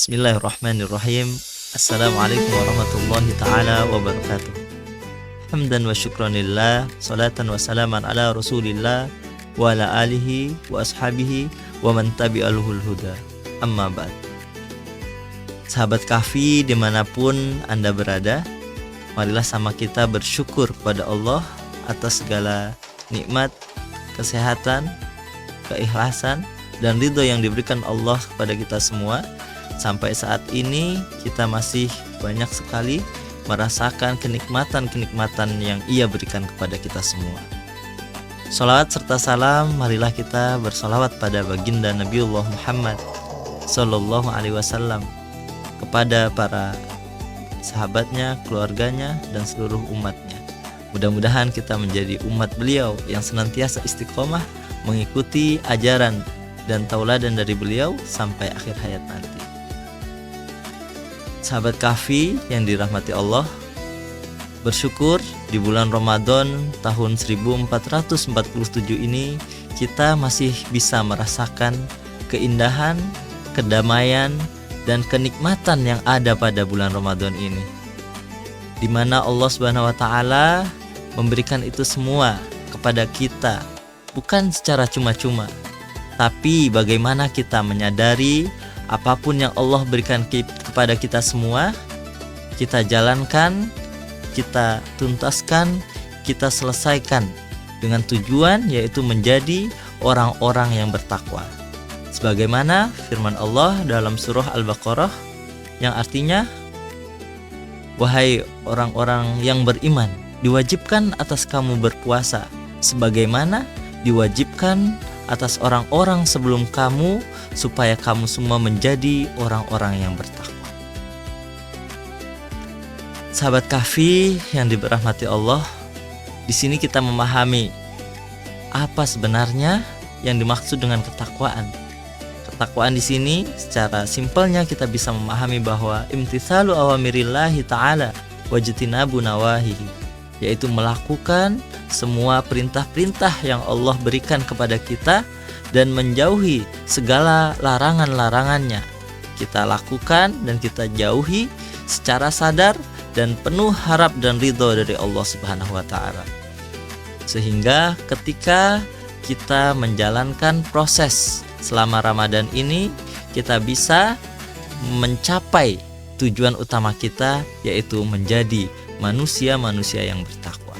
Bismillahirrahmanirrahim. Assalamualaikum warahmatullahi ta'ala wabarakatuh. Hamdan wa syukranillah, salatan wa salaman ala rasulillah wa ala alihi wa ashabihi wa man tabi'alhul huda. Amma ba'd. Sahabat Kahfi dimanapun Anda berada, marilah sama kita bersyukur kepada Allah atas segala nikmat, kesehatan, keikhlasan, dan ridho yang diberikan Allah kepada kita semua. Sampai saat ini kita masih banyak sekali merasakan kenikmatan-kenikmatan yang Ia berikan kepada kita semua. Salawat serta salam, marilah kita bersalawat pada baginda Nabiullah Muhammad Sallallahu Alaihi Wasallam, kepada para sahabatnya, keluarganya, dan seluruh umatnya. Mudah-mudahan kita menjadi umat beliau yang senantiasa istiqomah mengikuti ajaran dan tauladan dari beliau sampai akhir hayat nanti. Sahabat Kahfi yang dirahmati Allah, bersyukur di bulan Ramadan tahun 1447 ini kita masih bisa merasakan keindahan, kedamaian, dan kenikmatan yang ada pada bulan Ramadan ini, di mana Allah Subhanahu wa Ta'ala memberikan itu semua kepada kita, bukan secara cuma-cuma, tapi bagaimana kita menyadari apapun yang Allah berikan kepada kita semua, kita jalankan, kita tuntaskan, kita selesaikan dengan tujuan yaitu menjadi orang-orang yang bertakwa. Sebagaimana firman Allah dalam surah Al-Baqarah yang artinya, wahai orang-orang yang beriman, diwajibkan atas kamu berpuasa sebagaimana diwajibkan atas orang-orang sebelum kamu, supaya kamu semua menjadi orang-orang yang bertakwa. Sahabat Kahfi yang dirahmati Allah, di sini kita memahami apa sebenarnya yang dimaksud dengan ketakwaan. Ketakwaan di sini secara simpelnya kita bisa memahami bahwa imtitsalu awamirillahi ta'ala wajtinabu nawahihi, yaitu melakukan semua perintah-perintah yang Allah berikan kepada kita dan menjauhi segala larangan-larangannya. Kita lakukan dan kita jauhi secara sadar dan penuh harap dan ridho dari Allah Subhanahu wa Ta'ala. Sehingga ketika kita menjalankan proses selama Ramadan ini, kita bisa mencapai tujuan utama kita, yaitu menjadi manusia-manusia yang bertakwa.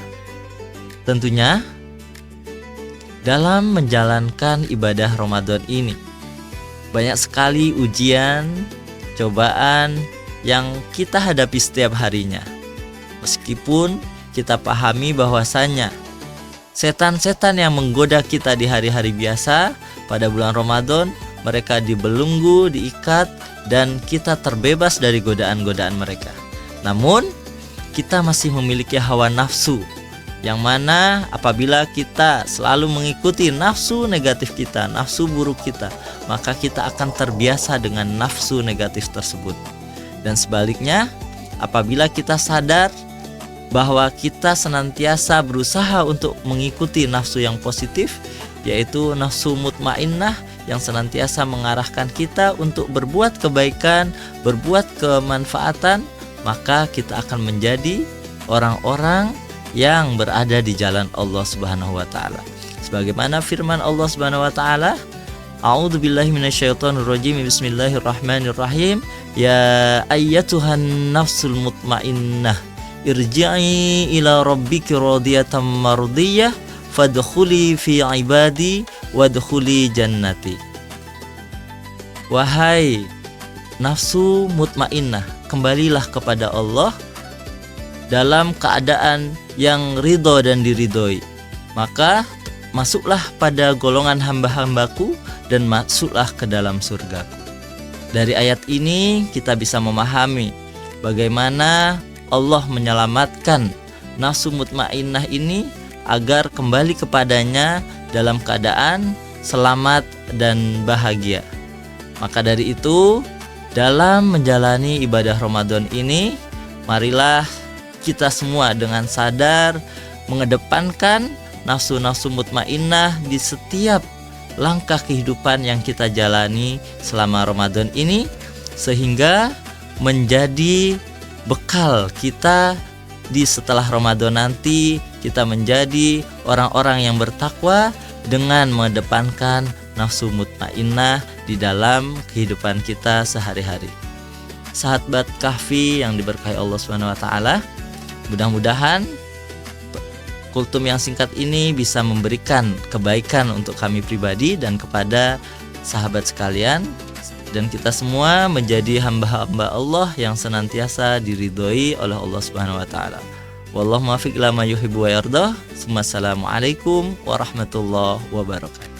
Tentunya dalam menjalankan ibadah Ramadan ini banyak sekali ujian, cobaan yang kita hadapi setiap harinya. Meskipun kita pahami bahwasannya setan-setan yang menggoda kita di hari-hari biasa, pada bulan Ramadan mereka dibelenggu, diikat, dan kita terbebas dari godaan-godaan mereka. Namun kita masih memiliki hawa nafsu, yang mana apabila kita selalu mengikuti nafsu negatif kita, nafsu buruk kita, maka kita akan terbiasa dengan nafsu negatif tersebut. Dan sebaliknya, apabila kita sadar bahwa kita senantiasa berusaha untuk mengikuti nafsu yang positif, yaitu nafsu mutmainnah yang senantiasa mengarahkan kita untuk berbuat kebaikan, berbuat kemanfaatan, maka kita akan menjadi orang-orang yang berada di jalan Allah Subhanahu wa Ta'ala. Sebagaimana firman Allah Subhanahu wa Ta'ala, A'udzubillahi minasyaitonirrajim, bismillahirrahmanirrahim, ya ayyatuhan nafsul mutmainnah, irji'i ila rabbiki radiyatan mardiyah, fadkhuli fi ibadi wadkhuli jannati. Wahai nafsu mutmainnah, kembalilah kepada Allah dalam keadaan yang ridho dan diridhoi, maka masuklah pada golongan hamba-hambaku dan masuklah ke dalam surgaku. Dari ayat ini kita bisa memahami bagaimana Allah menyelamatkan nafsu mutmainnah ini agar kembali kepadanya dalam keadaan selamat dan bahagia. Maka dari itu, dalam menjalani ibadah Ramadan ini, marilah kita semua dengan sadar mengedepankan nafsu-nafsu mutmainnah di setiap langkah kehidupan yang kita jalani selama Ramadan ini, sehingga menjadi bekal kita di setelah Ramadan nanti. Kita menjadi orang-orang yang bertakwa dengan mengedepankan nafsu mutmainnah di dalam kehidupan kita sehari-hari. Sahabat Kahfi yang diberkahi Allah Subhanahu wa taala, mudah-mudahan kultum yang singkat ini bisa memberikan kebaikan untuk kami pribadi dan kepada sahabat sekalian, dan kita semua menjadi hamba-hamba Allah yang senantiasa diridhoi oleh Allah Subhanahu wa taala. Wallahu muwaffiq ila ma yuhibbu wa yardah. Assalamualaikum warahmatullahi wabarakatuh.